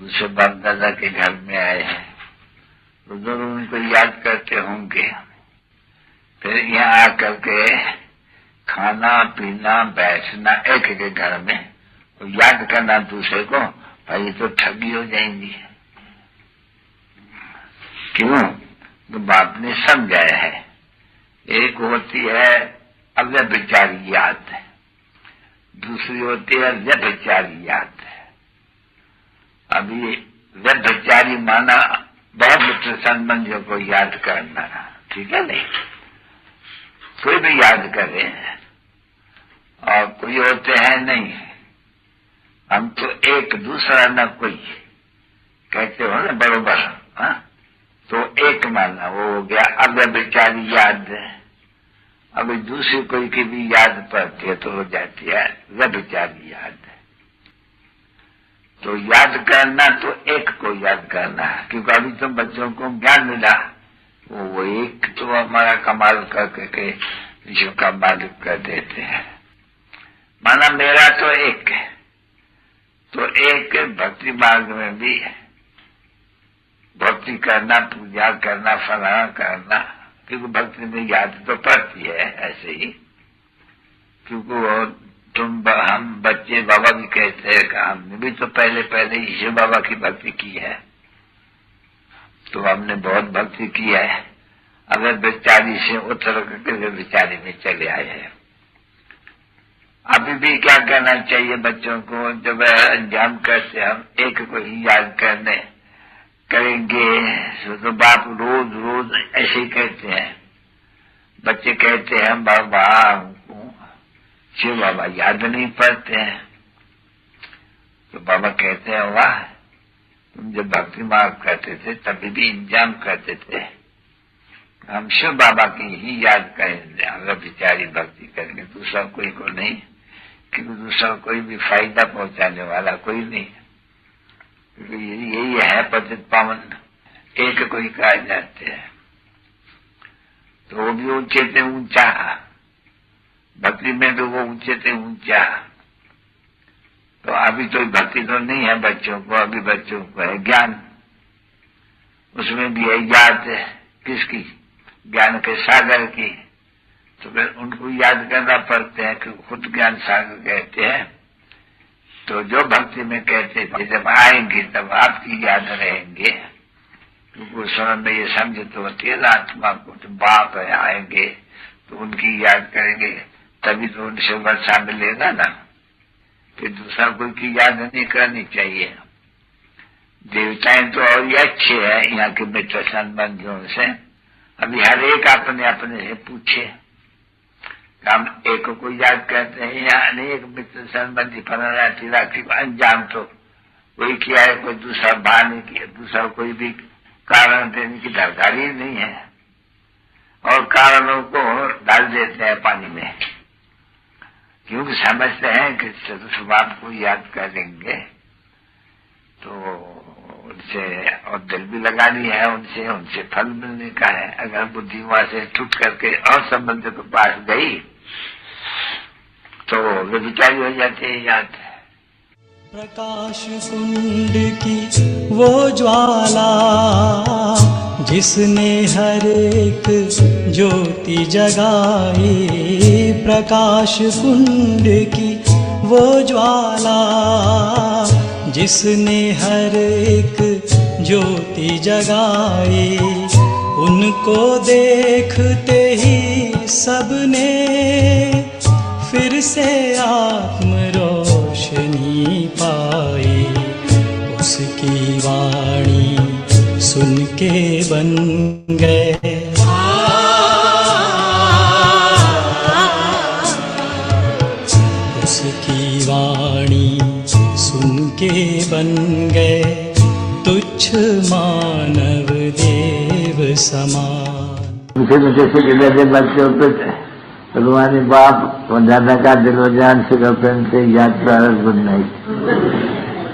दूसरे बाप दादा के घर में आए हैं तो जरूर उनको याद करते होंगे। फिर यहाँ आकर के खाना पीना बैठना एक के घर में तो याद करना दूसरे को, भाई तो ठगी हो जाएंगी। क्यों? तो बाप ने समझाया है। एक होती है अव्यभिचारी याद, दूसरी होती है व्यभिचारी याद। अभी व्यभिचारी माना बहुत मित्र संबंधियों को याद करना, ठीक है नहीं? कोई भी याद करे, और कोई होते हैं नहीं, हम तो एक दूसरा न कोई कहते हो ना बरोबर, हाँ? तो एक माना वो हो गया अव्यभिचारी याद। अभी दूसरी कोई की भी याद पड़ती है तो हो जाती है व्यभिचारी याद। तो याद करना तो एक को याद करना है, क्योंकि अभी तो बच्चों को ज्ञान मिला, वो एक तो हमारा कमाल करके के विश्व का मालिक कर देते हैं। माना मेरा तो एक है, तो एक भक्ति मार्ग में भी भक्ति करना, पूजा करना, फलाना करना, क्योंकि भक्ति में याद तो पड़ती है ऐसे ही। क्योंकि वो हम बच्चे बाबा भी कहते हैं कि हमने भी तो पहले ईश्वर बाबा की भक्ति की है, तो हमने बहुत भक्ति की है। अगर बेचारी से उतर करके बेचारी में चले आए हैं। अभी भी क्या करना चाहिए बच्चों को, जब अंजाम करते हम एक को ही याद करेंगे तो बाप रोज रोज ऐसे ही कहते हैं। बच्चे कहते हैं बाबा शिव बाबा याद नहीं पड़ते हैं, तो बाबा कहते हैं वाह, तुम जब भक्ति मार्ग करते थे तभी भी इंतजाम करते थे, हम शिव बाबा की ही याद करेंगे, अगर बेचारी भक्ति करेंगे, दूसरा कोई को नहीं, क्योंकि दूसरा कोई भी फायदा पहुंचाने वाला कोई नहीं, क्योंकि यही है पतित पावन, एक कोई कहा जाते हैं। तो वो भी ऊंचे से ऊंचा, भक्ति में भी वो ऊंचे से ऊंचा। तो अभी तो भक्ति तो नहीं है बच्चों को, अभी बच्चों को है ज्ञान, उसमें भी है याद किसकी, ज्ञान के सागर की। तो फिर उनको याद करना पड़ते हैं कि खुद ज्ञान सागर कहते हैं। तो जो भक्ति में कहते थे जब आएंगे तब आपकी याद रहेंगे, क्योंकि उस समय में ये समझ तो होती है आत्मा को, तो बाप है आएंगे तो उनकी याद करेंगे, तभी तो उनसे वर्षा मिलेगा ना। फिर दूसरा कोई की याद नहीं करनी चाहिए। देवताएं तो और ही अच्छे हैं यहाँ के मित्र संबंधियों से। अभी हर एक अपने अपने से पूछे, हम एक को याद करते हैं या अनेक मित्र संबंधी फलाना तीरा की अंजाम तो कोई किया है, कोई दूसरा बाहर नहीं किया, दूसरा कोई भी कारण देने की दरकारी नहीं है, और कारणों को डाल देते हैं पानी में, क्योंकि समझते हैं कि चतुर्थ बाप को याद करेंगे तो उनसे और दिल भी लगानी है, उनसे फल मिलने का है। अगर बुद्धि वहां से टूट करके और संबंध के पास गई तो वे विचारी हो जाते हैं याद। प्रकाश कुंड की वो ज्वाला जिसने हर एक ज्योति जगाई, प्रकाश कुंड की वो ज्वाला जिसने हर एक ज्योति जगाई, उनको देखते ही सबने फिर से आत्म रोशनी पाई। उस के बन गए। उसकी वाणी सुन के बन गए तुच्छ मानव देव समान। मुझे जैसे बच्चे होते थे भगवानी बाप दादा का दिलवजान से करते याद प्रारंभ गुड नाइट।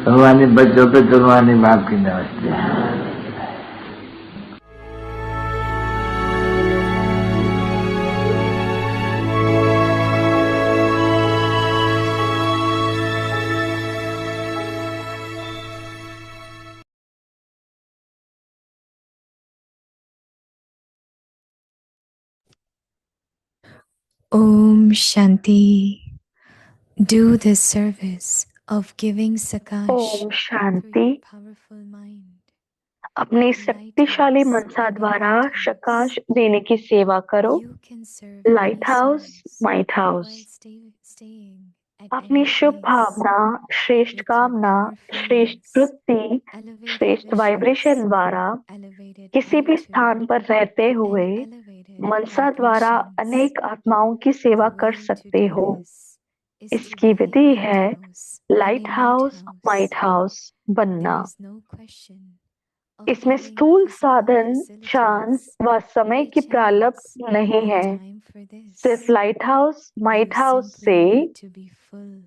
भगवानी बच्चों पे भगवानी बाप की नमस्ते। Om Shanti. Do this service of giving Sakash Om Shanti. through your powerful mind. अपने शक्तिशाली मनसा द्वारा शकाश देने की सेवा करो। You can serve light many house, souls might while house. staying at अपनी any शुभ place भावना, श्रेष्ठ with your कामना, power श्रेष्ठ feelings, वृत्ति, elevated श्रेष्ठ वाइब्रेशन visions, द्वारा elevated किसी भी attitude, स्थान पर रहते हुए and elevated मनसा द्वारा vibrations. अनेक आत्माओं की सेवा The कर way to सकते do हो। this is to इसकी be विधि a है lighthouse in light a house, lighthouse. Might house बनना। There is no question of इसमें having स्थूल physical साधन, चांस facilities व समय by की प्रारब्ध chance नहीं or है। time for this. सिर्फ light house, You might house से simply need to be full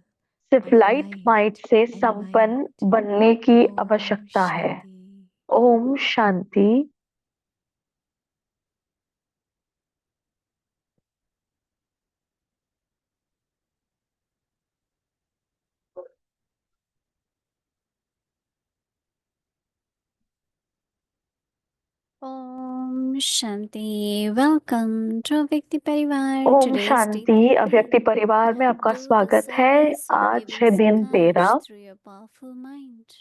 सिर्फ of light light might say and संपन्न light. बनने की Om आवश्यकता है। Shanti. Om Shanti. Om Shanti. Welcome to Vyakti Parivar. Om Today is day शांति। 13. अव्यक्ति परिवार में आपका Do the स्वागत है। service of आज giving है दिन Sakash 13। through your powerful mind.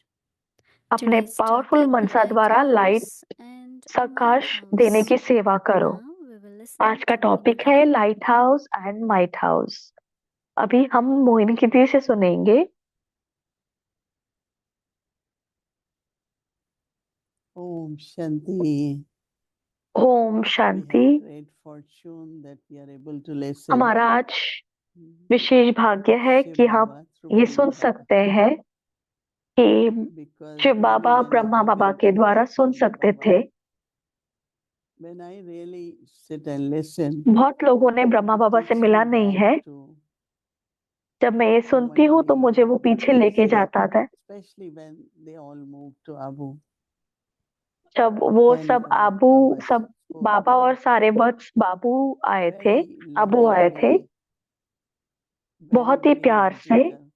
अपने Today's पावरफुल topic, मनसा द्वारा लाइट lighthouse and a सकाश देने lighthouse. की सेवा करो। Now we will listen आज का to टॉपिक Mohiनी है Didi. Light house and might house. अभी हम मोहिनी दीदी से सुनेंगे। Om Shanti. Om We Shanti. have great fortune that we are able to listen. हमारा आज विशेष भाग्य है Shiv कि हम Baba through ये Brahma सुन Baba. सकते हैं कि Because Shiv many, Baba many Brahma have Baba been के to द्वारा Brahma सुन सकते Baba. थे। When I really sit and listen, बहुत लोगों ने ब्रह्मा it बाबा से takes मिला me नहीं back है। to जब मैं ये सुनती हूँ तो मुझे वो पीछे लेके जाता था। especially when they all moved to Abu. जब वो Then सब आबू Baba सब spoke बाबा और सारे वत्स बाबू आए थे, very अबू आए थे, lovingly, very, बहुत ही very प्यार से magical.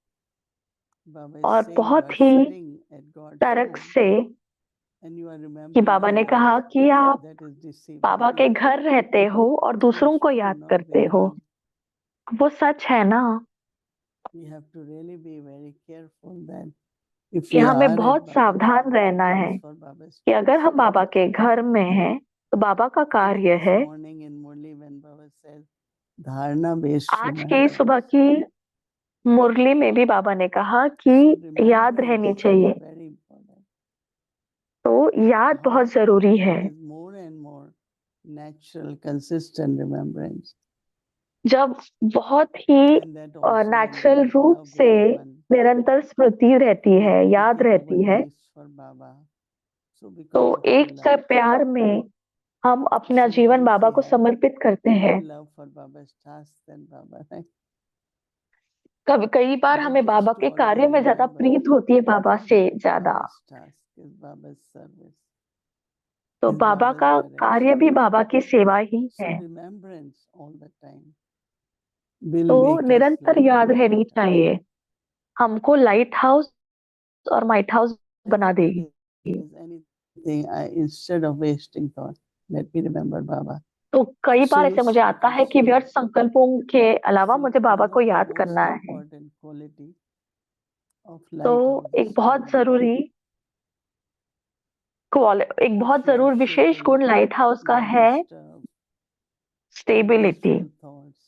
Baba is और saying, बहुत "You are he sitting at God's तर्क home से and you are कि remembering बाबा ने others." कहा कि आप That is deceiving बाबा के people. घर रहते हो और It दूसरों is को true, याद no, करते हो। Vedant. वो सच है ना। We have to really be very careful that if कि we हमें are at बहुत Baba's सावधान home, रहना it है is for Baba's कि अगर हम task. बाबा के घर में हैं तो बाबा का Even कार्य this है। morning in Murli when Baba said, Dharna based आज की remembrance. सुबह की मुरली में भी बाबा ने कहा So कि याद रहनी remembrance चाहिए। is very important. तो याद How बहुत जरूरी है। there is more and more natural, consistent remembrance. जब बहुत ही And that also when natural there is रूप love से with one, निरंतर स्मृति रहती we है, याद dedicate रहती our है। lives for Baba. So तो because of the एक love. प्यार में हम अपना जीवन Sometimes बाबा we को have समर्पित करते हैं। more love for Baba's task than Baba, right? कई बार But हमें just बाबा to के always कार्य में ज्यादा remember प्रीत होती है बाबा से ज्यादा। Baba's task is Baba's service, तो is बाबा Baba's का कार्य direction. भी बाबा की सेवा ही So है। remembrance all the time will तो make us निरंतर like याद a रहनी lighthouse. चाहिए, हमको लाइट हाउस और माइट हाउस बना Whenever देगी। there is anything, instead of wasting thought, let me remember Baba. तो कई बार ऐसे Souls मुझे आता है focus. कि व्यर्थ संकल्पों के अलावा So मुझे बाबा one को of the याद most करना है। important quality of तो lighthouse एक बहुत stability. जरूरी एक बहुत If you are जरूर विशेष shaken गुण लाइट हाउस का by है disturbed, stability. unwasteful thoughts,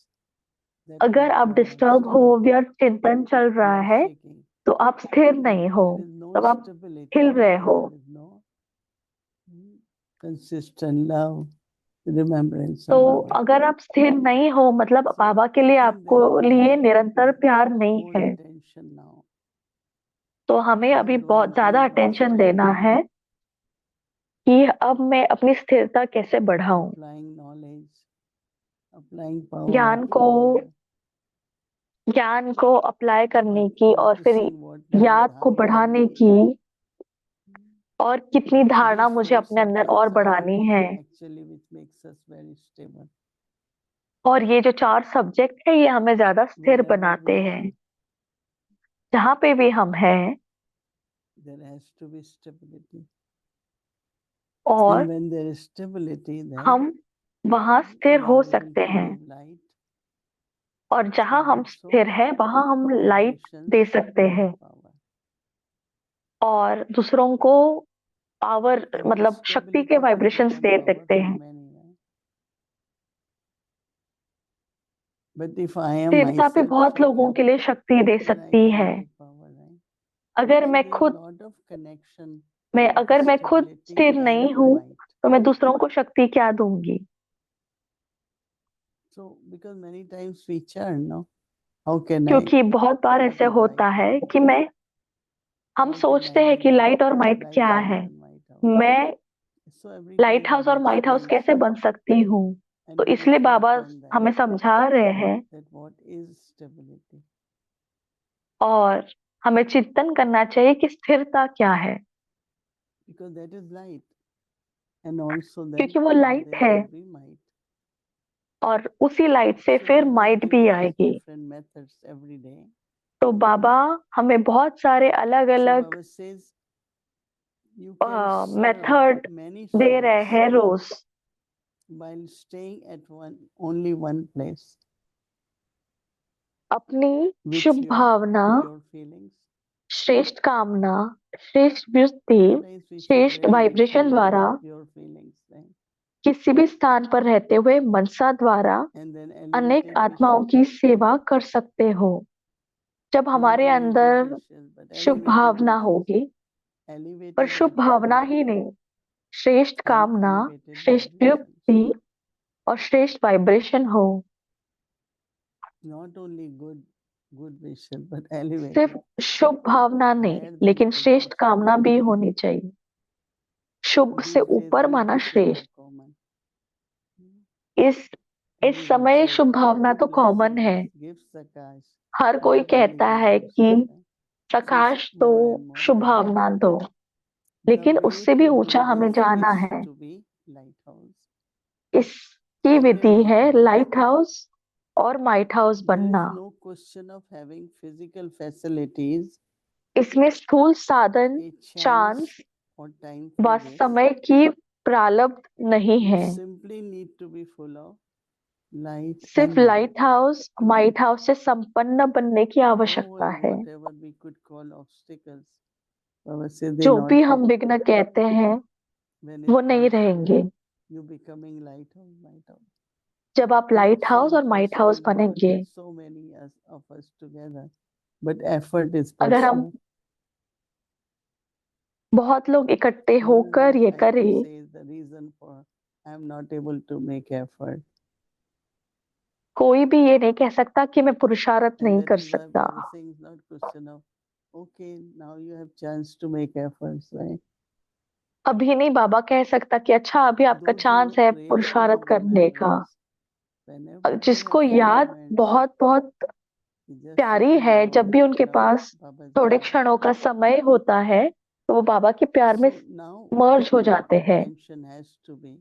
that अगर means आप you are not डिस्टर्ब हो, stable. व्यर्थ चिंतन चल You रहा are है, shaking. तो आप स्थिर If नहीं हो, there is no तब आप stability, हिल रहे then हो। there is no consistent love, remembrance तो of Baba. अगर आप स्थिर नहीं हो, मतलब बाबा के लिए आपको लिए निरंतर प्यार नहीं More है, attention now. तो हमें How अभी do I बहुत ज्यादा increase my अटेंशन देना stability? है कि अब मैं अपनी स्थिरता कैसे बढ़ाऊं। Applying knowledge, applying power. ज्ञान को ज्ञान को अप्लाई करने की और फिर Noticing what my याद को dharma बढ़ाने is. की, और कितनी धारणा These मुझे 4 अपने अंदर और subjects are बढ़ानी है। actually which makes us very stable. और ये जो 4 सब्जेक्ट है, ये हमें ज्यादा स्थिर Wherever बनाते we हैं। are, जहाँ पे भी हम हैं, there has to be stability. और And when there is stability, then हम वहां स्थिर we हो are able सकते to हैं। give light. और जहाँ हम And also स्थिर हैं, वहां हम लाइट vibrations दे सकते हैं of power. और दूसरों को पावर, And मतलब शक्ति के stability can vibrations become they power सकते for हैं। many, right? But if I am स्थिरता भी myself बहुत लोगों stable, के लिए शक्ति दे then I सकती can है। give power, right? अगर So मैं there is खुद lot of connection मैं of अगर मैं खुद stability स्थिर and नहीं हूँ, might. तो मैं दूसरों को शक्ति क्या दूंगी। So because many times we churn, no? How can I? क्योंकि बहुत बार ऐसे give होता light? है कि हम How can सोचते I हैं be कि लाइट और माइट क्या lighthouse है, and might house? मैं So every light time house Baba और माइट हाउस explains कैसे बन सकती हूँ। and तो we इसलिए बाबा reflect on that, हमें समझा रहे हैं that what is stability. और हमें चिंतन करना चाहिए कि स्थिरता क्या है, Because that is light. And also then क्योंकि वो from लाइट there है will be might. और उसी लाइट से So फिर Baba is माइट भी giving us आएगी। different methods every day. तो बाबा हमें बहुत सारे अलग So अलग Baba says you can serve method many दे रहे souls हैं रोज, while staying at only one place अपनी with Shubh your Bhavna, pure feelings. श्रेष्ठ कामना, श्रेष्ठ वृत्ति, Sometimes we should श्रेष्ठ really be वाइब्रेशन filled द्वारा with pure feelings, right? किसी भी स्थान पर रहते हुए मनसा द्वारा And then अनेक elevated आत्माओं wishes, की सेवा कर सकते हो। जब not हमारे only good अंदर wishes, but Shubh elevated Bhavna wishes, होगी, पर elevated शुभ भावना attitude ही नहीं, श्रेष्ठ and कामना, elevated श्रेष्ठ vibrations. वृत्ति और श्रेष्ठ वाइब्रेशन हो। Not only good wishes, but elevated. सिर्फ शुभ भावना नहीं, Higher than लेकिन good श्रेष्ठ wishes. कामना भी होनी चाहिए। शुभ से These days ऊपर good माना wishes श्रेष्ठ। are common. इस Everyone समय says, शुभ भावना give तो कॉमन है। blessings, give Sakash. हर कोई Give only कहता good है wishes, कि right? So it's प्रकाश दो, more and more Shubh common. भावना दो, The लेकिन way उससे भी to ऊंचा do हमें this जाना is है। to be lighthouse. इसकी And विधि a है might house. लाइट हाउस और माइट हाउस There बनना। is no question of having physical facilities, इसमें स्थूल साधन, a chance chance or time व for this. समय की प्रारब्ध नहीं You है। simply need to be full of light सिर्फ and might. Light house, might house से संपन्न बनने की आवश्यकता All है। whatever we could call obstacles, Baba said they जो not भी there. हम विघ्न कहते हैं, When वो it नहीं comes to रहेंगे you becoming lighthouse, might house. जब आप This light is so house और माइट हाउस interesting. बनेंगे। So many of us together, but effort is अगर हम personal. बहुत लोग इकट्ठे No होकर one ये can करें, say the reason for I'm not able to make effort. कोई भी ये नहीं कह सकता कि मैं पुरुषार्थ And नहीं that कर is why सकता। Baba saying it's not question of okay, now you have chance to make efforts, right? अभी नहीं बाबा कह सकता कि अच्छा अभी आपका Those चांस who है really पुरुषार्थ have करने का। remembrance, whenever they जिसको have few याद moments, बहुत बहुत they just प्यारी sit है, and जब भी उनके love पास Baba's थोड़े love. क्षणों का समय होता है, तो वो बाबा के प्यार में So now मर्ज हो our जाते हैं। attention has to be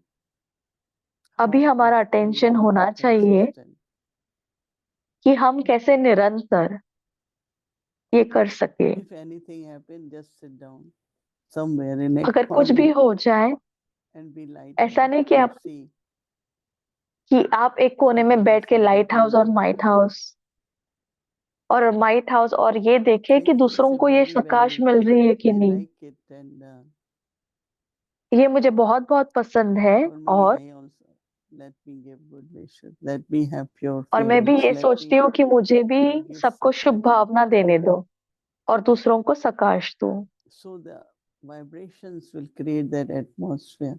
अभी how हमारा often we attention can be होना चाहिए consistent. कि हम कैसे निरंतर ये कर सके। If anything happen, just sit down somewhere in a अगर कुछ भी corner हो जाए, and be ऐसा lighthouse नहीं कि and आप see. एक कोने So में Baba बैठ के said लाइट getting हाउस और माइट हाउस और माइट हाउस और ये देखे कि Actually, दूसरों it's a को ये very, प्रकाश very, मिल रही है कि I नहीं। like it and ये मुझे बहुत बहुत पसंद है for me, और I also let me give good wishes. Let me have pure मैं भी feelings. ये Let सोचती me हूँ कि मुझे भी give सबको शुभ Sakash. भावना देने दो और दूसरों को सकाश दो। So the vibrations will create that atmosphere.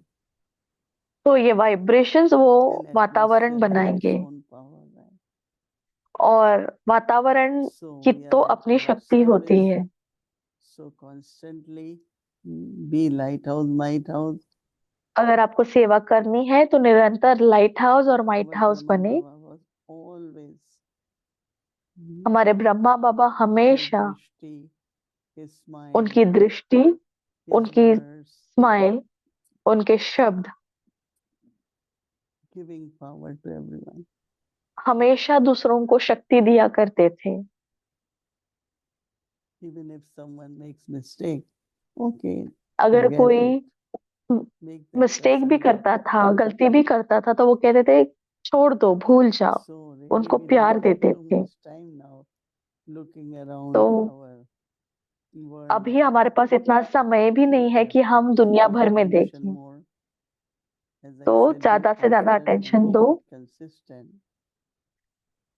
तो ये वाइब्रेशंस वो and वातावरण atmosphere has its बनाएंगे, own power, right? और वातावरण So की we तो are at अपनी your शक्ति होती service. है। So constantly be lighthouse, might house. अगर आपको सेवा करनी है तो निरंतर लाइट हाउस और माइट Our हाउस Brahma बने। Baba was always हमारे ब्रह्मा बाबा his हमेशा drishti, his smile, उनकी दृष्टि, his उनकी words, स्माइल, उनके शब्द giving power to everyone. हमेशा दूसरों को शक्ति दिया करते थे। Even if someone makes mistake, okay, अगर forget कोई it. Make that मिस्टेक भी person करता था, गलती भी करता था, तो वो कहते थे छोड़ दो, भूल जाओ, So really उनको we प्यार don't have देते too थे। much time now looking around तो our world. अभी हमारे पास इतना समय भी नहीं है कि हम दुनिया भर में Attention देखें, more. As I तो said, be ज्यादा से ज्यादा constant and अटेंशन make दो। it consistent.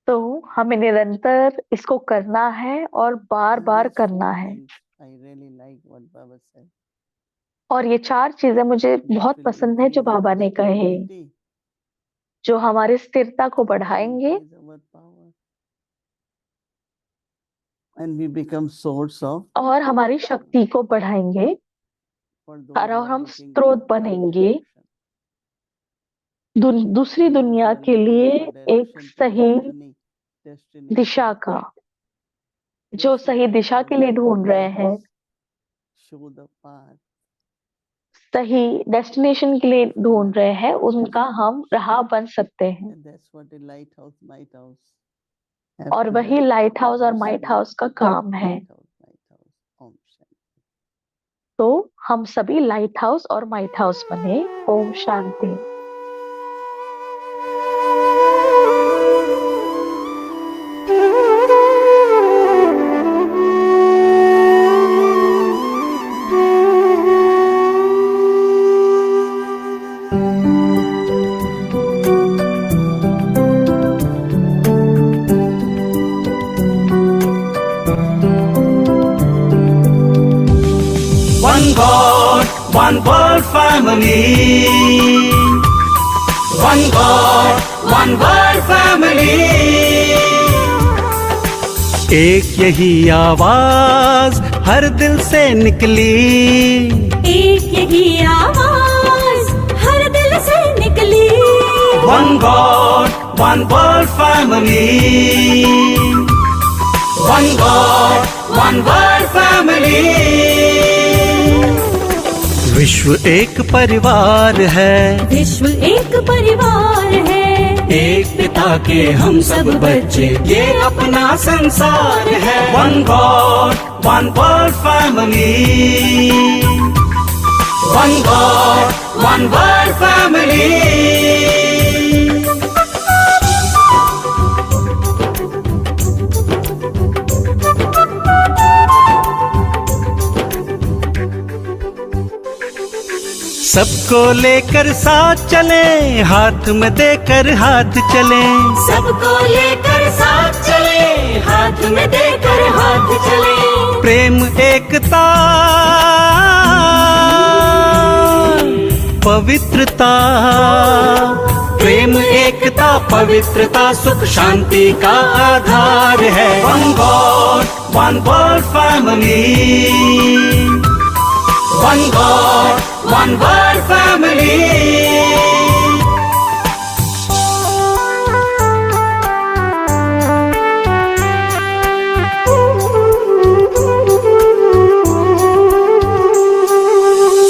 तो हमें निरंतर इसको करना है और बार And बार these करना four है। things, I really like what Baba said. और ये 4 चीजें मुझे That बहुत will पसंद है जो increase बाबा our ने कहे, stability जो हमारी स्थिरता को and then बढ़ाएंगे increase our power. And we become source of और हमारी शक्ति को बढ़ाएंगे, for those और who are हम looking स्रोत for right बनेंगे direction. दूसरी Those who दुनिया are के looking लिए for एक direction to सही destination. दिशा का, They जो should सही दिशा के लिए always ढूंढ रहे let हैं, us show the path. सही डेस्टिनेशन के लिए ढूंढ रहे हैं, उनका हम राह बन सकते हैं। And that's what a lighthouse, might house. और वही लाइट हाउस और माइट हाउस का काम है। Om Shanti. तो हम सभी लाइट हाउस और माइट हाउस बने। Om Shanti. One God, one world family. One God, one world family. एक यही आवाज हर दिल से निकली, एक यही आवाज हर दिल से निकली। One God, one world family. One God, one world family. विश्व एक परिवार है, विश्व एक परिवार है, एक पिता के हम सब बच्चे, ये अपना संसार है। One God, one world family. One God, one world family. सबको लेकर साथ चले, हाथ में देकर हाथ चले। सबको लेकर साथ चले, हाथ में देकर हाथ चले। प्रेम एकता पवित्रता, प्रेम एकता पवित्रता सुख शांति का आधार है। One God, one world family. One God, one world family.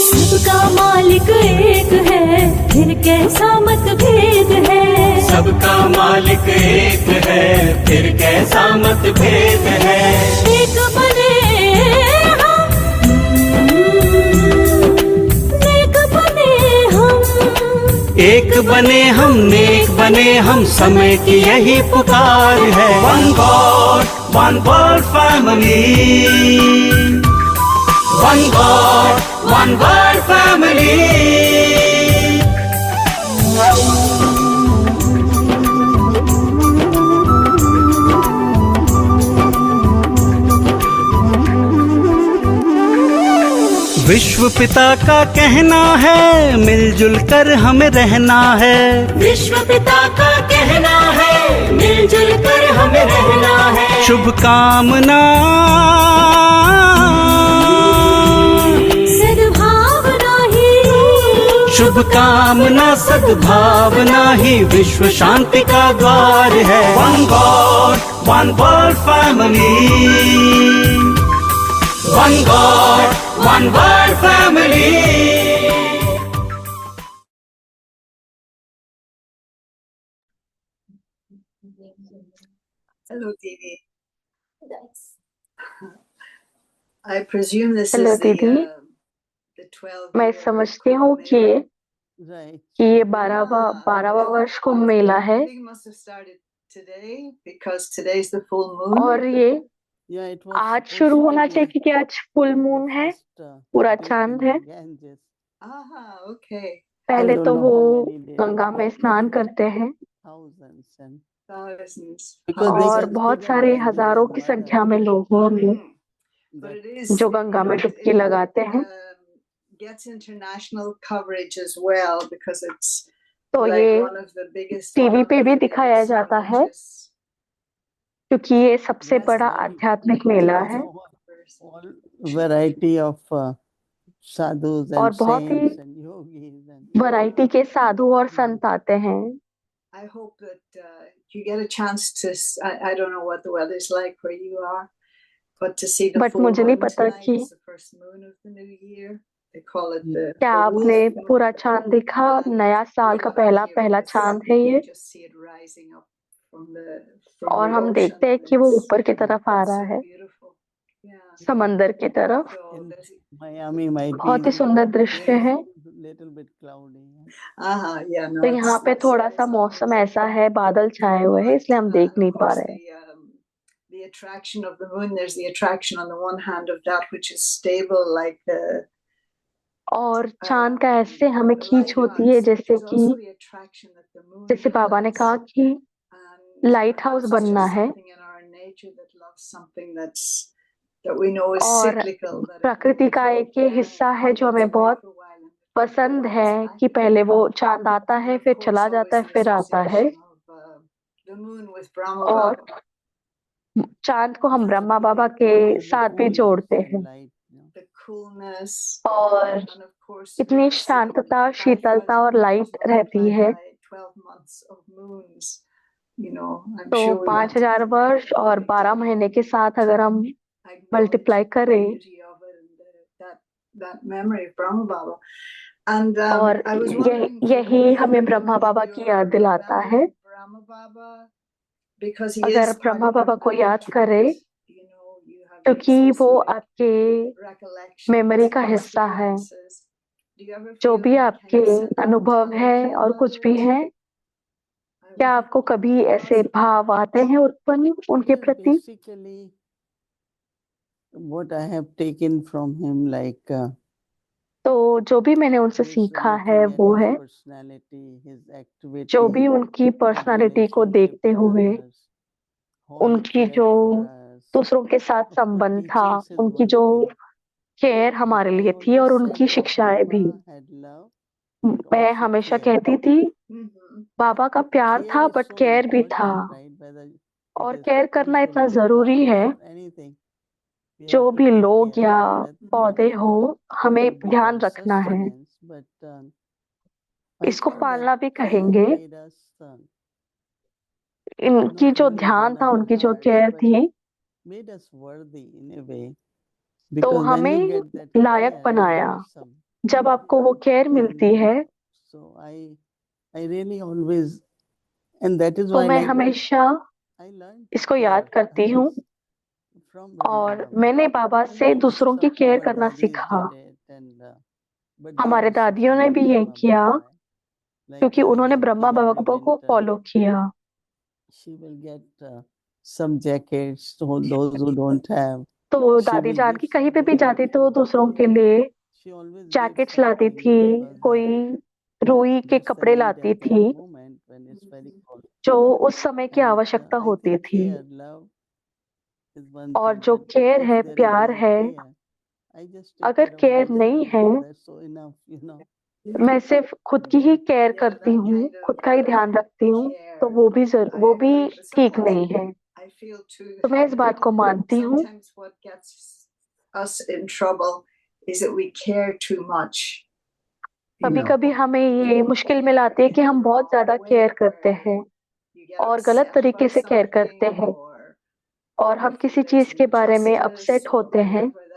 सबका मालिक एक है, फिर कैसा मतभेद है। सबका मालिक एक है, फिर कैसा मतभेद है। एक बने हम, नेक बने हम। एक बने हम, नेक बने हम, समय की यही पुकार है। One God, one world family. One God, one world family. विश्व पिता का कहना है मिलजुल कर हमें रहना है। विश्व पिता का कहना है मिलजुल कर हमें रहना है। शुभकामना सद्भावना ही शुभकामना सद्भावना ही विश्व शांति का द्वार है। One God one world family, one God one world family. Hello, Didi. I presume this Hello, is the Didi. the 12 मैं year समझती हूँ Kumbh कि Mela. Right. ये 12वां वर्ष कुंभ मेला I है think it must have started today because today's the full moon. और ये Yeah, it was आज supposed शुरू to होना be चाहिए क्योंकि आज फुल the मून है, first, पूरा dip चांद in है। the Ganges. Aha, okay. पहले don't तो know वो how many days. गंगा में स्नान करते हैं Thousands and Thousands. because they और बहुत consider सारे Ganges हजारों as की mother. संख्या में लोग होंगे But That it is जो गंगा में डुबकी लगाते हैं। gets international coverage as well because it's तो like ये one of the biggest TV पे भी religious दिखाया जाता है religious क्योंकि ये सबसे Yes, बड़ा very- आध्यात्मिक मेला है all variety of sadhus और and बहुत ही saints and yogis and variety के साधु और संत आते हैं। I hope that you get a chance to. I don't know what the weather's like where you are, but to see the but full मुझे नहीं moon पता tonight. कि It's the first moon of the new year. They call it the क्या wolf आपने moon. पूरा चांद देखा? नया साल का We're up पहला here with चांद the है sun. ये You just see it rising up from और the हम ocean. देखते हैं and कि वो it's- ऊपर की तरफ आ it's रहा so है beautiful. Yeah. समंदर की तरफ। So in there's- Miami might बहुत ही be सुंदर दृश्य है। little bit cloudy. yeah, no, तो यहाँ पे थोड़ा सा मौसम ऐसा है, बादल छाए हुए हैं, इसलिए हम देख And of नहीं पा course रहे हैं। the attraction of the moon, there's the attraction on the one hand of that which is stable, like the और चांद का ऐसे हमें the खींच होती है lighthouse, but जैसे there's कि also the attraction that the moon जैसे बाबा ने has. कहा कि And लाइट हाउस it's बनना just है something in our nature that loves something that we know is और cyclical, that it प्रकृति will का go एक ये down हिस्सा and है it जो goes हमें away बहुत for a while and then it पसंद comes है back कि again. पहले वो चांद आता है And of फिर course, चला always जाता है the फिर आता है association of the moon with Brahma और Baba. चांद को हम ब्रह्मा बाबा के साथ भी जोड़ते हैं The coolness और and of course इतनी we've seen शांतता, 5,000 शीतलता और moons लाइट रहती multiplied है। by 12 months of moons. You know, I'm तो sure we want to 5000 वर्ष और 12 महीने के साथ अगर हम acknowledge मल्टीप्लाई the करें beauty of it and that memory of Brahma Baba. And और I was wondering, यही हमें ब्रह्मा बाबा if की you're याद दिलाता है। remembering Brahma Baba, because he अगर is part Brahma of our बाबा को याद memory करें tree, you know, you have क्योंकि वो associated आपके recollections, मेमोरी का हिस्सा है। experiences. Do you ever जो feel भी any आपके kind of अनुभव है sentimentality और about कुछ भी it? है, I क्या would आपको कभी ऐसे भाव आते हैं उत्पन्न उनके Well, प्रति? basically, what I have taken from him, like तो जो भी मैंने उनसे is सीखा looking है at वो his है personality, his जो activity, भी उनकी his पर्सनालिटी को relationship देखते with हुए others, how he उनकी cared जो for us, दूसरों के साथ of the संबंध था, teachings is उनकी one जो thing. केयर But हमारे I लिए थी और always said उनकी that शिक्षाएं भी। Baba had love, but मैं also हमेशा care. कहती थी Mhm. बाबा का प्यार Care था is बट so केयर भी था important, right? Whether it और is केयर करना people इतना or जरूरी है। plants or anything, we जो have to भी take लोग care या so that पौधे हो हमें could be ध्यान called रखना है, sustenance. But I इसको think पालना भी that care कहेंगे। made us इनकी not जो only ध्यान win था, our उनकी जो hearts, केयर but थी, made us worthy in a way. तो Because when you हमें get that लायक care, बनाया। wholesome, जब आपको वो केयर मिलती then है so I really always, and that is तो why मैं like हमेशा I learned इसको to याद care करती हूँ from Brahma और Baba. मैंने बाबा से दूसरों की Some of केयर our करना dadis सीखा। did it, and but they हमारे also दादियों ने followed भी ये Brahma किया Baba. Like क्योंकि my उन्होंने ब्रह्मा auntie बाबा went, को फॉलो किया। she will get some jackets to those who don't have. तो She दादी will जान give की कहीं पे भी somebody जाती तो दूसरों के लिए she always gives जैकेट्स लाती something थी, because कोई रुई के that's the कपड़े need लाती at that थी moment when it's very cold. जो उस समय की And आवश्यकता I होती think थी। care, love is one और thing. जो But केयर if है, there is प्यार no है, care, I just take अगर care of केयर नहीं है, myself. That's so enough, you know. मैं सिर्फ खुद की ही केयर Yeah, करती that हूँ, kind of खुद का ही ध्यान रखती हूँ, तो care, वो भी I वो भी agree. But ठीक sometimes नहीं है। I feel too तो मैं इस बात को मानती हूँ। sometimes what gets us in trouble is that we care too much. You कभी know, कभी हमें ये मुश्किल में लाती है कि हम बहुत ज्यादा केयर करते हैं you get और गलत upset तरीके about से केयर करते something हैं, or और हम you किसी feel चीज there's के बारे में injustice अपसेट or होते हैं। whatever.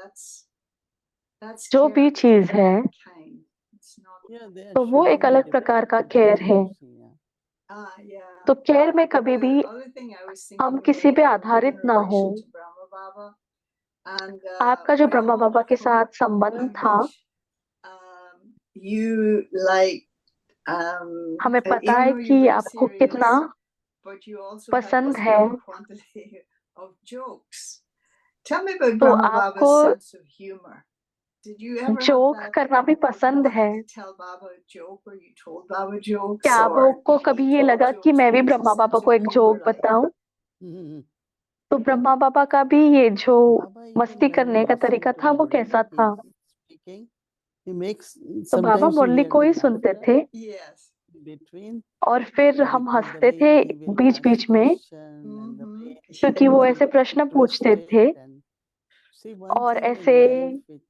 That's जो care भी of a चीज है, different kind. It's not. Yeah, there तो वो should एक be अलग प्रकार का different केयर है। kinds, yeah. Yeah. तो केयर में कभी The भी other thing I was हम thinking किसी about पे your आधारित ना हो। relation to Brahma Baba, and आपका जो we ब्रह्मा all बाबा के know साथ संबंध how था, much you like. हमें पता Even है though you're कि very आपको serious, कितना but you also have पसंद this है। great quantity of jokes. Tell me about तो Brahma आपको Baba's sense of humor. Did you ever have joke that? करना भी Would you पसंद like है। to tell Baba a joke, or you told Baba jokes, क्या or आपको he कभी ये told लगा कि jokes? मैं What भी was his Brahma Baba sense को of एक humor जोक like? बताऊं? Mhm. तो ब्रह्मा बाबा का भी ये जो Baba, even मस्ती when करने you का listen तरीका to था, वो Murli, कैसा था? he's speaking, he makes तो बाबा sometimes you मुरली hear को the ही सुनते laughter थे Yes. between, और फिर हम because the हंसते way थे he will बीच ask बीच में, question and the way क्योंकि वो ऐसे he प्रश्न पूछते twist थे it and see one और thing ऐसे in life which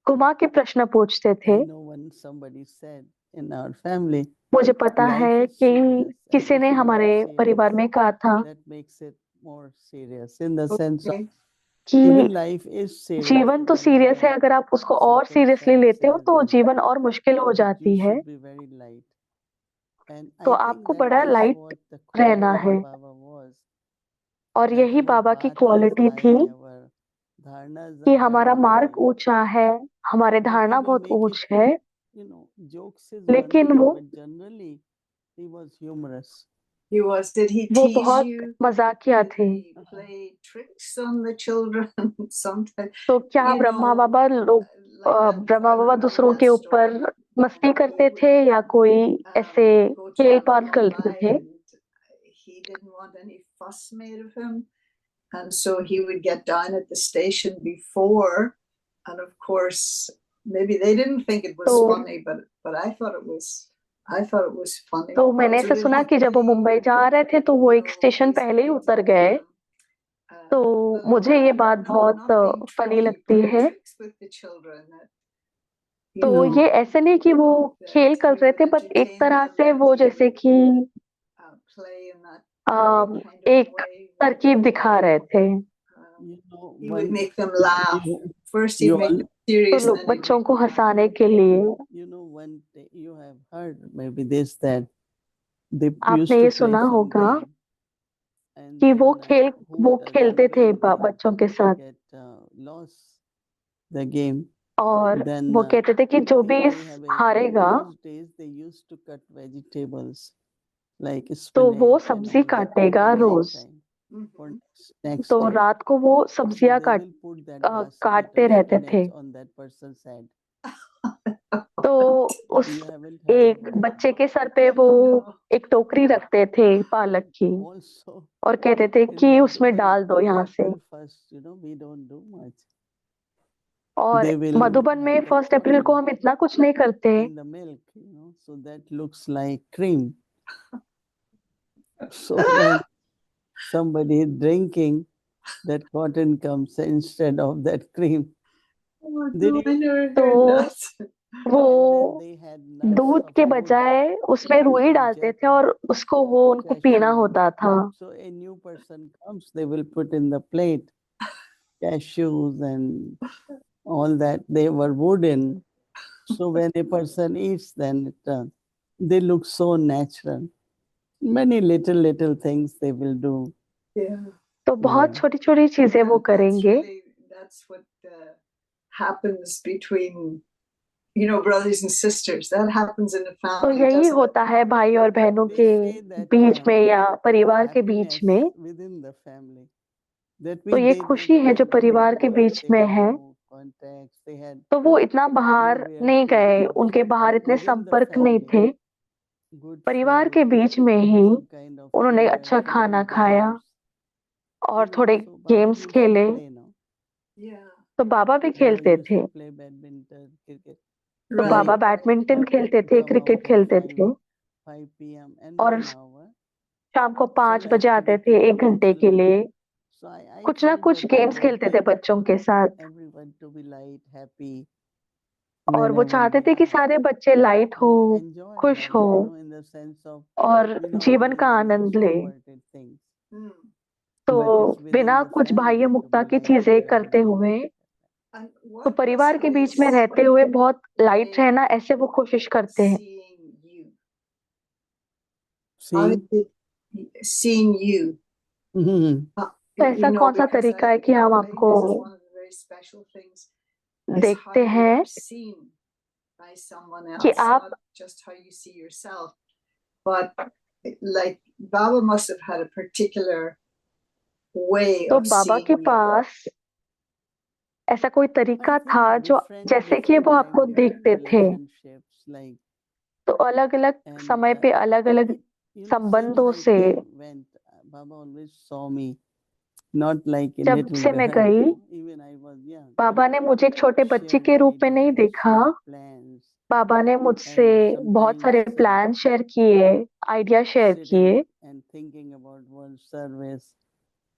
घुमा के प्रश्न पूछते थे। I know when somebody said in our family, मुझे पता life है is कि serious and किसी if ने you are हमारे serious, परिवार में कहा था that makes it more serious in the sense of Okay. कि even life is serious. जीवन तो When you सीरियस है, have अगर आप उसको और सीरियसली लेते हो circumstances तो and जीवन और मुश्किल हो but you जाती है। should be very light. And तो I think आपको that बड़ा is लाइट what the रहना quality है, of Baba was. और That यही our बाबा की path is क्वालिटी high, थी our dharnas कि are हमारा very मार्ग high. ऊंचा है, हमारे But he धारणा will बहुत make it, ऊंच है, you know, jokes is one लेकिन thing, वो but generally he was humorous. He was. Did he वो tease बहुत you? मजाकिया Did थे। he play tricks on the children? Sometimes, तो क्या you ब्रह्मा know, बाबा लोग like that. Brahma I Baba remember दूसरों that के story. ऊपर मस्ती He करते would थे या कोई ऐसे go to खेल पाल करते Mumbai, थे? and he didn't want any fuss made of him, and so he would get down at the station before, and of course, maybe they didn't think it was तो funny, but I thought it was. I thought it was funny. तो मैंने So ऐसा did सुना he कि जब वो play, Mumbai जा रहे थे तो वो you एक know, स्टेशन पहले ही उतर basically गए। tell them, तो मुझे ये बात बहुत not being फनी tricky, लगती playing है। tricks with the children. तो You know, ये ऐसे नहीं कि वो खेल that कर he रहे would थे, बट एक entertain तरह them, से that वो he जैसे would कि play in that um, kind of एक way with तरकीब दिखा रहे थे। You know, he would one make them laugh. you, First he'd you make all, them तो serious, and लोग then he'd बच्चों make को them laugh. हंसाने के लिए। you know one you have heard maybe this that they आपने used ये to play सुना some होगा game and कि then वो who खेलते doesn't थे win or बच्चों के साथ, get lost the game, और then वो कहते थे कि जो भी they have a हारेगा those days they used to cut vegetables like तो spinach वो and सब्जी all that at काटेगा the night rose. time for Mhm. next तो day. रात को वो So सब्जियां they will put that basket काटते of रहते थे। spinach on that person's head. तो उस You haven't heard एक of that? बच्चे के सर पे वो एक टोकरी रखते थे पालक की Also, और कहते थे in कि उसमें Madhuban, डाल दो in यहाँ से। April 1st, you know, we don't do much. और They will मधुबन में have the 1 अप्रैल को coffee हम इतना कुछ नहीं करते, in the milk, you know, so that looks like cream. So when somebody is drinking, that cotton comes instead of that cream. Oh, Did no, you? I never तो heard that. वो And then they had nuts दूध of के wood, बजाय उसमें रुई like डालते थे jackfruit, और उसको वो उनको पीना cashew. होता था। So a new person comes, they will put in the plate cashews and all that. They were wooden. So when a person eats, then they look so natural. Many little things they will do. Yeah. तो बहुत Yeah. छोटी छोटी चीजें वो And that's करेंगे। really, that's what happens between, you know, brothers and sisters. That happens in a तो family, यही doesn't it? होता है भाई और बहनों They के say that बीच में या परिवार के बीच happiness में। within the family. That तो means ये they खुशी है didn't जो have परिवार के network, बीच they में had है, no contacts, they had तो वो इतना बाहर nowhere नहीं to गए, live उनके बाहर इतने within the संपर्क नहीं family. थे। Good परिवार food, के बीच में ही some kind of उन्होंने fun, अच्छा खाना simple खाया games. और You know, थोड़े so Baba games used to खेले। play, no? Yeah. तो बाबा भी Baba खेलते used थे। to play badminton, cricket. तो बाबा Right. बैडमिंटन खेलते He'd थे, come क्रिकेट out at खेलते 5 थे, 5 p.m. and और 1 hour. शाम को So 5 बजे आते थे activity 1 with the घंटे के children. लिए। So I कुछ ना felt कुछ that they गेम्स खेलते थे wanted बच्चों के साथ, everyone to be light, happy और वो whenever चाहते they थे कि are सारे बच्चे लाइट हो, and enjoy खुश life, हो, in the sense of, और जीवन का these are आनंद ले। extroverted things, Hmm. तो but it's within बिना the कुछ बाह्य family to मुक्ता be की like चीजें that करते and हुए, And तो what परिवार was के बीच में his रहते हुए बहुत लाइट way रहना, of ऐसे वो कोशिश करते हैं। seeing you? How seeing. did seeing you? Mhm. तो ऐसा कौन सा because तरीका है कि हम I think आपको this is one of the very special things, is how देखते you हैं are seen by someone कि else, आप not just how you see yourself, but like Baba must have had a particular way तो of Baba seeing के you. पास ऐसा कोई I तरीका think था जो जैसे कि वो different आपको kinds of देखते थे, relationships, like, तो अलग अलग and समय पे अलग अलग since संबंधों I से went, Baba always saw me, not like a जब little से मैं girl, गई, even I was young. बाबा ने मुझे एक छोटे बच्चे Shared के रूप में नहीं ideas, देखा। shared plans, बाबा ने मुझसे and बहुत सारे sometimes प्लान शेयर किए, आइडिया शेयर किए, sitting and thinking about world service.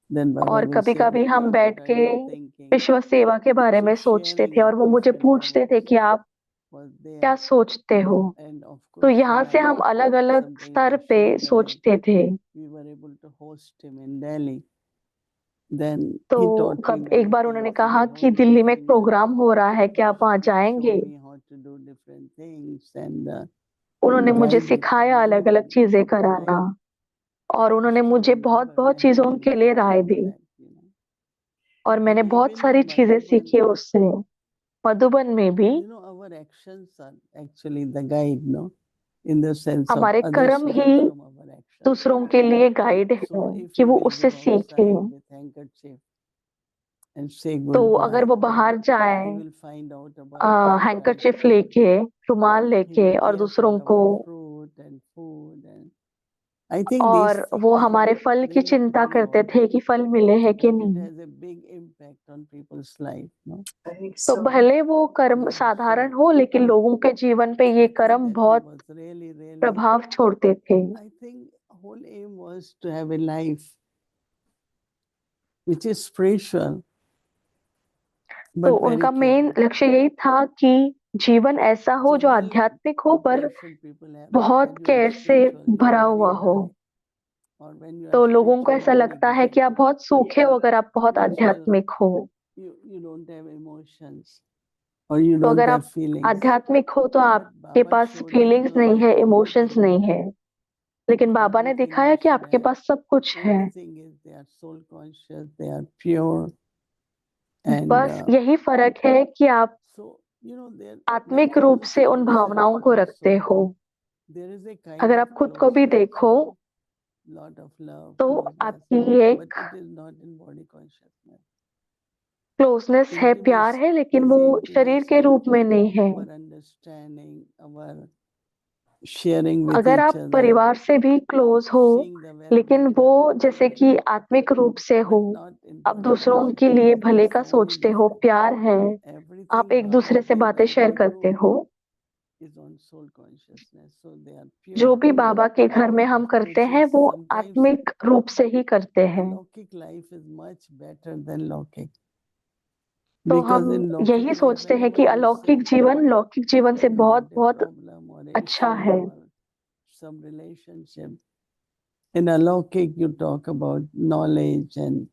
Then Baba और will कभी say, कभी हम okay, बैठ what are के you thinking? विश्व सेवा के बारे So में सोचते sharing थे, और our वो मुझे different पूछते थे कि आप was क्या there. सोचते हो। And of तो course, यहाँ when से I हम अलग अलग sometimes स्तर I पे shared that सोचते थे। we were able to host him in Delhi. Then तो he taught me कब many एक बार उन्होंने things in कहा the कि Holy दिल्ली में एक Finger. प्रोग्राम हो रहा है कि आप वहाँ He showed जाएंगे। me how to do different things and उन्होंने मुझे guided for सिखाया many, अलग अलग many चीजें years. And कराना, I और उन्होंने मुझे still बहुत remember बहुत many, चीजों many के लिए things Rai from the, that. और मैंने And बहुत even सारी in चीजें Madhuban, सीखी उससे। मधुबन में भी our actions are actually the guide, no? In the sense of हमारे others कर्म learn he from our actions. दूसरों के लिए गाइड है So if कि we वो will उससे go सीखे। outside with handkerchief and say तो अगर goodbye, वो बाहर जाए he will find out about our हैंकरचिफ culture. लेके, रुमाल He लेके, will और care दूसरों for को, our fruit and food, and I think these और वो things हमारे फल की really, चिंता really करते थे कि फल मिले हैं कि but it नहीं। has a big impact on people's life, no? I think तो so. भले वो कर्म Yeah, साधारण so हो, लेकिन लोगों के जीवन पे I ये think कर्म that he बहुत was really, really, प्रभाव छोड़ते थे। I think whole aim was to have a life which is spiritual, तो but very उनका मेन caring. लक्ष्य यही था कि जीवन ऐसा हो जो Generally, आध्यात्मिक हो, पर compassion people have, बहुत when you are केयर से spiritual, they are भरा very हुआ हो। dry. Or when you are तो लोगों को spiritual, ऐसा very लगता है कि glad. आप बहुत सूखे हो अगर आप बहुत Natural. आध्यात्मिक हो। You don't have emotions or you तो don't अगर have आप feelings. आध्यात्मिक हो तो But आपके Baba pass showed us feelings how नहीं है, इमोशंस everything नहीं is है, there. लेकिन बाबा ने Everything दिखाया we कि should आपके have. पास सब कुछ है। Only thing is they are soul conscious, they are pure. And बस यही फर्क है कि आप so, their आत्मिक natural रूप से उन soul भावनाओं self को रखते also. हो। There is a kind अगर of आप खुद को भी closeness, देखो lot of love, तो closeness, आपकी but एक it is not in body consciousness. Closeness है, प्यार है, लेकिन वो शरीर के रूप में नहीं है। Our understanding, our sharing with अगर each आप other, परिवार से भी क्लोज हो, seeing the लेकिन well-being वो of others, जैसे कि आत्मिक रूप से हो, but not in आप body दूसरों के consciousness. लिए They are भले का so सोचते हो, different. प्यार है, Everything आप एक Baba दूसरे से gave बातें as शेयर a करते group हो। is on soul consciousness, so they are जो pure. भी बाबा के घर में हम करते Which हैं is वो sometimes आत्मिक रूप से ही करते हैं। Alokik life is much better than Lokik. तो Because हम in Lokik यही life, सोचते हैं कि whenever you अलौकिक say जीवन लौकिक जीवन से that you बहुत got a बहुत problem or a अच्छा issue है। or some relationship, in Alokik you talk about knowledge and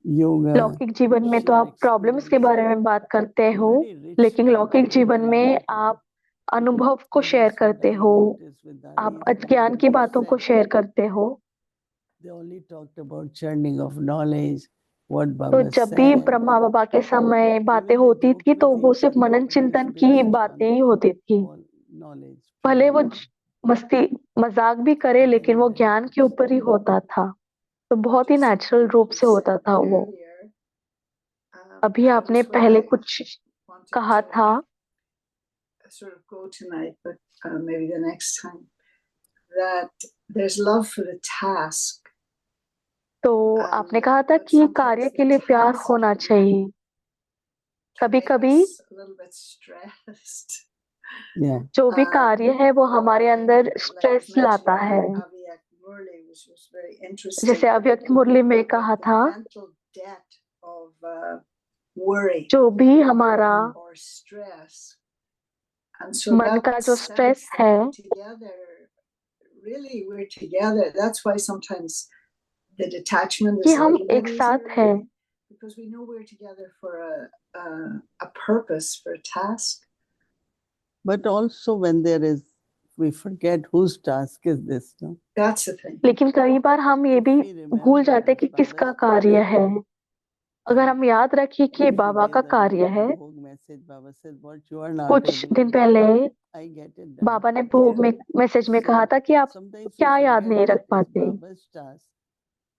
yoga. लौकिक जीवन में तो share आप प्रॉब्लम्स के experience. बारे में बात करते हो, Very rich लेकिन life लौकिक you जीवन live में with. आप अनुभव को And शेयर that's what करते I हो, noticed with आप Dali's group अज्ञान when की they बातों को said शेयर करते हो। they only talked about churning of knowledge, what तो Baba जब भी said. ब्रह्मा बाबा के समय बातें Even they होती joked थी तो with वो each सिर्फ other, मनन but it's चिंतन की ही based बातें on ही होती थी। all knowledge. भले pure वो knowledge. मस्ती मजाक भी करे, लेकिन वो Very, very ज्ञान के ऊपर ही होता था, तो बहुत ही Just नेचुरल रूप you से होता said था वो। earlier, अभी that आपने was where पहले I कुछ wanted कहा to था, sort of go tonight, but maybe the next time, that there's love for the task. तो आपने कहा था कि कार्य के लिए प्यार होना चाहिए। can कभी make कभी us a little bit stressed. Yeah. जो भी कार्य है वो हमारे अंदर Like स्ट्रेस was लाता है। mentioned, Avyak Murli, which was very interesting. जैसे अव्यक्त मुरली में कहा The था, mental debt of worry जो भी हमारा or stress. And so मन का that जो sense स्ट्रेस that है, we're together, really we're together. That's why sometimes the detachment कि is a हम little एक bit साथ easier, हैं, because we know we're together for a purpose, for a task. But also when we forget whose task is this, no? That's the thing. लेकिन कई बार हम ये If भी we remember भूल जाते हैं कि it's किसका Baba's कार्य है। अगर हम याद रखें कि ये if we बाबा का gave the कार्य है, Bhog message, Baba said, what you are not कुछ able दिन to do, पहले I get it done. बाबा ने भोग में मैसेज में कहा था कि आप Sometimes we क्या याद forget नहीं that रख it's पाते। Baba's task.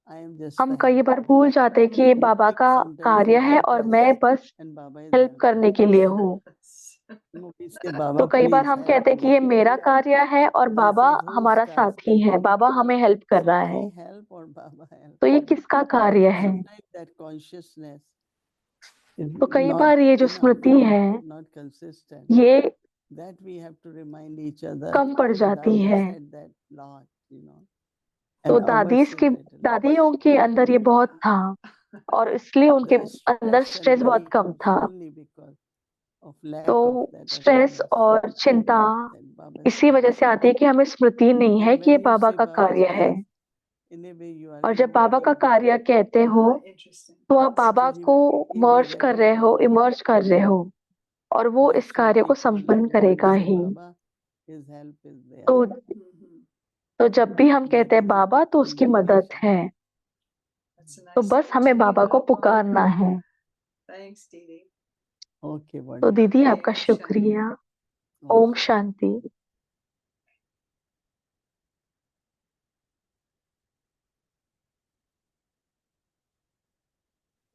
I am just हम the कई बार helper. भूल जाते हैं कि ये बाबा Like का sometimes कार्य we है get और rest मैं बस and Baba is help helping. करने के लिए हूँ। No, we say, तो Baba, कई बार please हम help कहते हैं कि me. ये मेरा कार्य है और He बाबा says, whose हमारा task साथी is है, it? बाबा हमें हेल्प कर So रहा I है। help or Baba help? तो ये किसका कार्य है? Sometimes that consciousness is तो कई not बार ये जो enough, स्मृति है, not consistent. ये That we have to remind each other. कम पड़ जाती Dadi है। said that lot, तो and ours is little. दादियों के अंदर ये बहुत था और इसलिए उनके The अंदर stress and स्ट्रेस बहुत worry कम comes था। only because of lack तो of that स्ट्रेस awareness और चिंता that Baba's इसी वजह task. से आती है कि हमें स्मृति नहीं है And कि ये when you बाबा say का Baba's कार्य है। task, in a way you are और जब बाबा का invoking कार्य कहते हो Interesting. तो आप बाबा So को he will मर्ज कर रहे हो, recognize. इमर्ज कर रहे हो, और वो That's इस why कार्य को people संपन्न when करेगा we say he. Baba, his help is there. तो Mhm. तो जब भी हम कहते हैं Getting बाबा that तो उसकी मदद invitation. है। That's a तो nice बस way हमें to बाबा leave को it upon. पुकारना है। Thanks, Didi. Okay, तो wonderful. दीदी Okay, आपका Om Shanti. शुक्रिया। Okay. Om Shanti.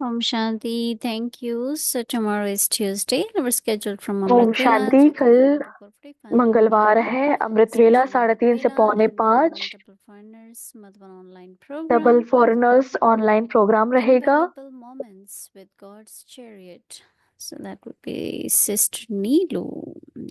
Om Shanti, thank you. So tomorrow is Tuesday. We're scheduled from Om Amrit Vela, Shanti. 3 to कल 4 to 4:45. मंगलवार है, अमृत वेला 3:30 से 4:45। Double Foreigners Madhavan online double program foreigners online programme रहेगा। Invaluable Moments with God's Chariot. So that would be Sister Neelu.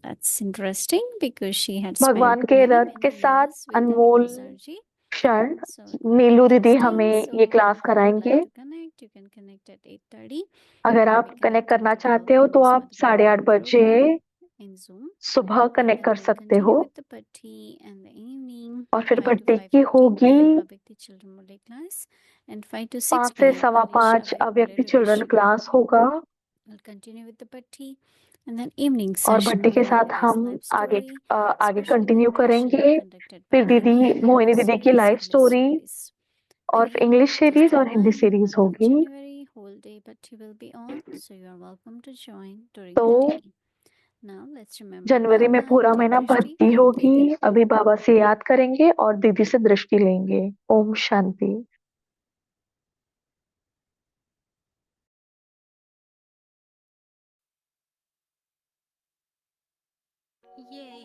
That's interesting because she had भगवान spent के many, रथ के many साथ years with अनमोल Sarji. क्षण So नीलू दीदी interesting. हमें So ये class if you would कराएंगे। like to connect, you can connect at 8:30. अगर We'll आप be कनेक्ट connecting करना to चाहते हो तो Double आप Foreigners Madhavan 8:30 online बजे program in Zoom. सुबह कनेक्ट And कर we'll सकते हो। continue with the Patti and the evening और फिर 5 to भट्टी की 5:15 होगी p.m. Abhakti Children Murli class and 5 to 6 5 से p.m. Alisha 5:15 Bhai अव्यक्ति Murli children Ravish. Class होगा। We'll continue with the Patti and then evening और session भट्टी के with साथ Didi हम life आगे story, आगे special कंटिन्यू meditation करेंगे। conducted by फिर दीदी Didi, मोहिनी English दीदी की series, life Hindi story series. और Again, English just series a और Hindi reminder, series month of होगी। January, whole day Patti will be on, so you are welcome to join during तो the day. Now let's remember जनवरी में Baba पूरा and take महीना Drishti भक्ति from होगी। Didi. अभी बाबा से याद करेंगे और दीदी से दृष्टि लेंगे। ओम शांति। यही